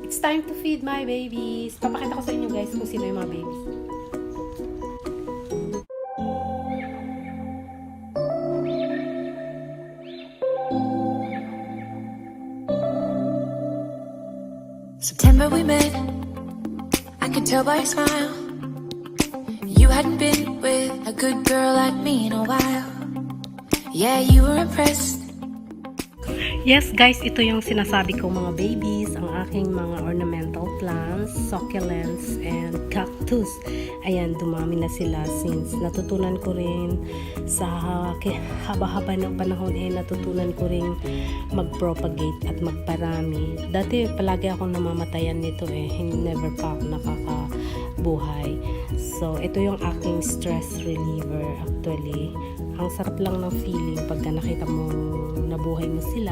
It's time to feed my babies. Papakita ko sa inyo guys kung sino yung mga babies. September we met, I could tell by your smile. You hadn't been with a good girl like me in a while. Yeah, you were impressed. Yes guys, ito yung sinasabi ko mga babies, ang aking mga ornamental plants, succulents, and cactus. Ayan, dumami na sila since natutunan ko rin sa haba-haba ng panahon natutunan ko rin mag-propagate at magparami. Dati palagi akong namamatayan nito never pa ako nakakabuhay. So, ito yung aking stress reliever actually. Ang sarap lang ng feeling pagka nakita mo nabuhay mo sila.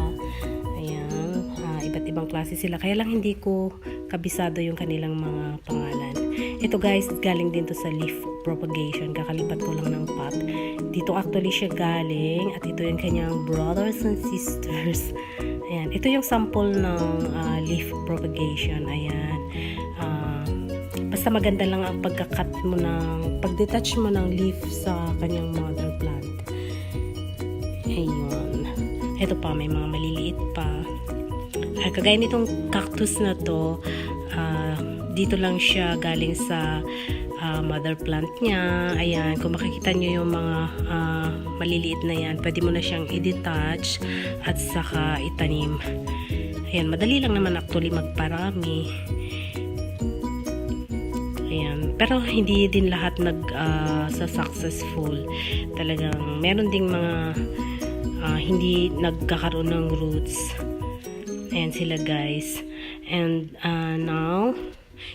Ayan, iba't ibang klase sila. Kaya lang hindi ko kabisado yung kanilang mga pangalan. Ito guys, galing din to sa leaf propagation. Kakalipat ko lang ng pot. Dito actually siya galing at ito yung kanyang brothers and sisters. Ayan, ito yung sample ng leaf propagation. Ayan. Basta maganda lang ang pag-detach mo ng leaf sa kanyang mother plant. Ayun. Ito pa, may mga maliliit pa. Kagaya nitong cactus na to, dito lang siya galing sa mother plant niya. Ayan, kung makikita nyo yung mga maliliit na yan, pwede mo na siyang i-detach at saka itanim. Ayan, madali lang naman actually magparami. Ayan, pero hindi din lahat sa successful. Talagang meron ding mga hindi nagkakaroon ng roots. Ayan sila guys. And now,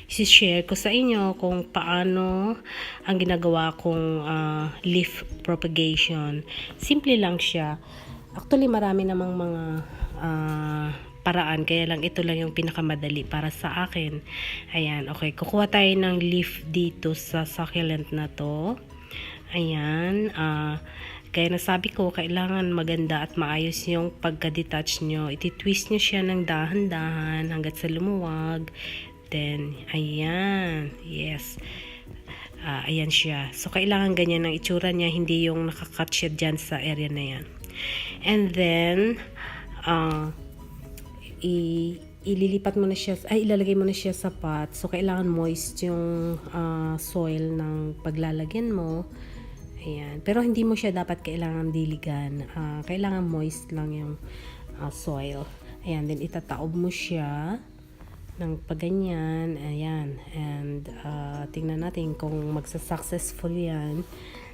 isi-share ko sa inyo kung paano ang ginagawa kong leaf propagation. Simple lang siya. Actually, marami namang mga paraan. Kaya lang ito lang yung pinakamadali para sa akin. Ayan, okay. Kukuha tayo ng leaf dito sa succulent na to. Ayan, kaya nasabi ko, kailangan maganda at maayos yung pagka-detach nyo. Iti-twist nyo siya ng dahan-dahan hanggat sa lumuwag. Then, ayan. Yes. Ayan siya. So, kailangan ganyan ang itsura niya. Hindi yung nakakat siya dyan sa area na yan. And then, ililipat mo na siya, ilalagay mo na siya sa pot. So, kailangan moist yung soil ng paglalagyan mo. Ayan. Pero hindi mo siya dapat kailangan diligan. Kailangan moist lang yung soil. Ayan. Then, itataob mo siya ng paganyan. Ayan. And, tingnan natin kung magsa-successful yan.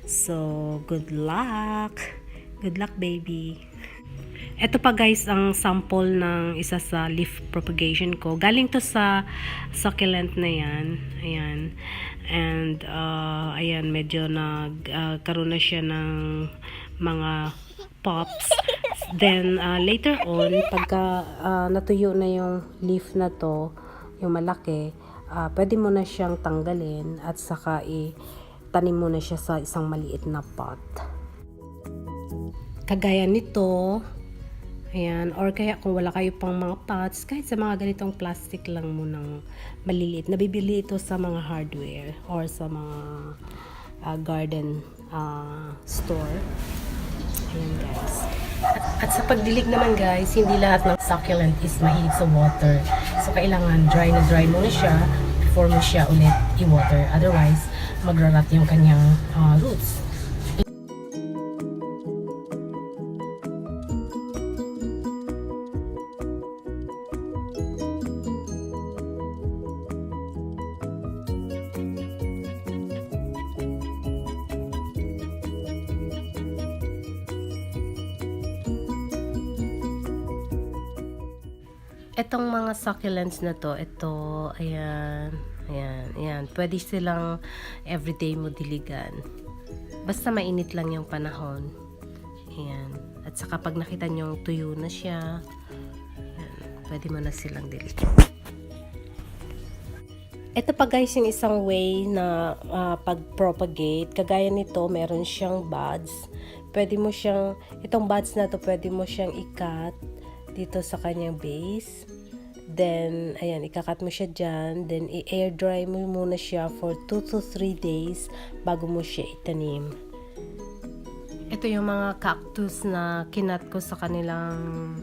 So, good luck! Good luck, baby! Ito pa guys ang sample ng isa sa leaf propagation ko. Galing to sa succulent na yan. Ayan. And ayan, medyo nagkaroon na siya ng mga pops. Then later on, pagka natuyo na yung leaf na to, yung malaki, pwede mo na siyang tanggalin at saka tanim mo na siya sa isang maliit na pot. Kagaya nito. Ayan, or kaya kung wala kayo pang mga pots, kahit sa mga ganitong plastic lang mo ng maliliit. Nabibili ito sa mga hardware or sa mga garden store. Ayan guys. At sa pagdilig naman guys, hindi lahat ng succulent is mahilig sa water. So kailangan dry na dry mo na siya before mo siya ulit i-water. Otherwise, magra-rot yung kanyang roots. Itong mga succulents na to, ayan, ayan. Pwede silang everyday mo diligan. Basta mainit lang yung panahon. Ayan. At saka pag nakita nyo tuyo na siya, ayan, pwede mo na silang diligan. Ito pa guys yung isang way na pag-propagate. Kagaya nito, meron siyang buds. Pwede mo siyang, itong buds na to, pwede mo siyang i-cut dito sa kanyang base. Then, ayan, ikakat mo siya dyan. Then, i-air dry mo muna siya for 2 to 3 days bago mo siya itanim. Ito yung mga cactus na kinat ko sa kanilang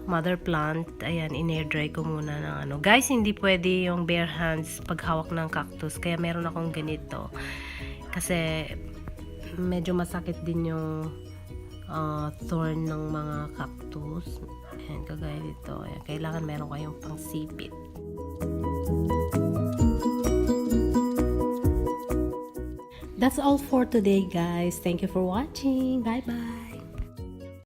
mother plant. Ayan, in-air dry ko muna ng ano. Guys, hindi pwede yung bare hands paghawak ng cactus. Kaya meron akong ganito. Kasi, medyo masakit din yung thorn ng mga cactus. Ayan, kagaya dito. Ayan, kailangan meron kayong pangsipit. That's all for today, guys. Thank you for watching. Bye-bye.